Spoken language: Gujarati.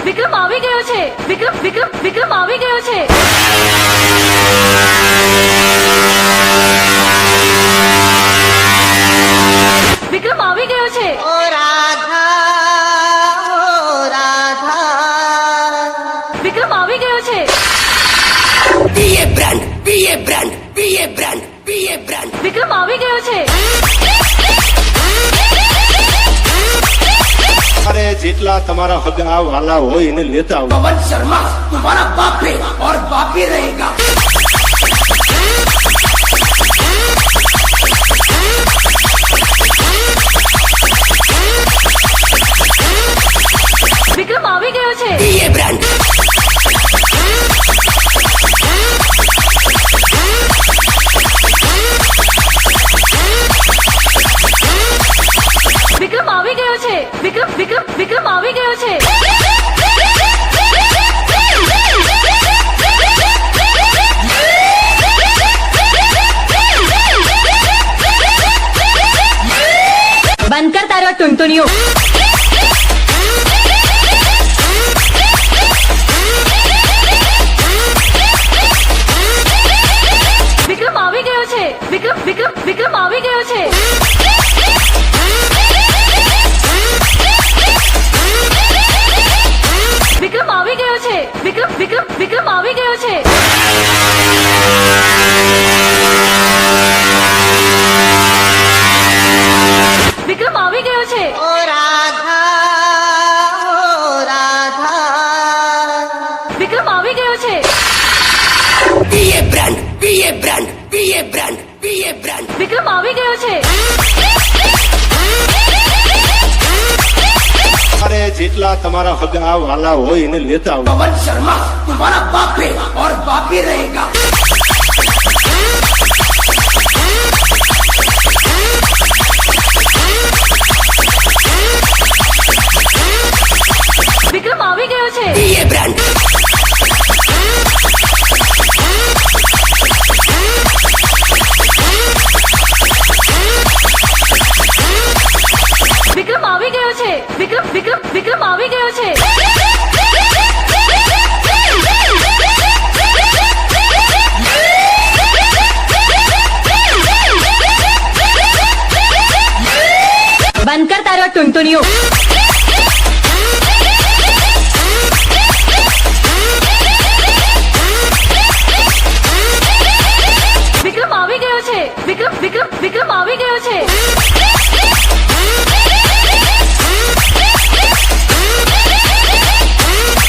વિક્રમ આવી ગયો છે. વિક્રમ આવી ગયો છે. વિક્રમ આવી ગયો છે. ઓ રાધા, ઓ રાધા. વિક્રમ આવી ગયો છે. પીએ બ્રાન્ડ પીએ બ્રાન્ડ પીએ બ્રાન્ડ પીએ બ્રાન્ડ. વિક્રમ આવી ગયો છે. अरे जेटला तमारा हगा वाला हो इन्हें लेता आओ. पवन शर्मा तुम्हारा बाप है और बाप ही रहेगा. વિક્રમ આવી ગયો છે. પીએ બ્રાન્ડ વિક્રમ આવી ગયો છે. વિક્રમ આવી ગયો છે. બંધ કર તારો ટુનટુનિયો. વિક્રમ આવી ગયો છે. વિક્રમ આવી ગયો છે. વિક્રમ આવી ગયો છે. વિક્રમ આવી ગયો છે. વિક્રમ આવી ગયો છે. ઓ રાધા, ઓ રાધા. વિક્રમ આવી ગયો છે. પીએ બ્રાન્ડ પીએ બ્રાન્ડ પીએ બ્રાન્ડ પીએ બ્રાન્ડ. વિક્રમ આવી ગયો છે. अरे जेटला तमारा हगा वाला हो इन्हें लेता आओ. पवन शर्मा तुम्हारा बाप है और बाप ही रहेगा. વિક્રમ આવી ગયો છે. પીએ બ્રાન્ડ વિક્રમ આવી ગયો છે. વિક્રમ આવી ગયો છે. બંધ કર તારો ટુનટુનિયો.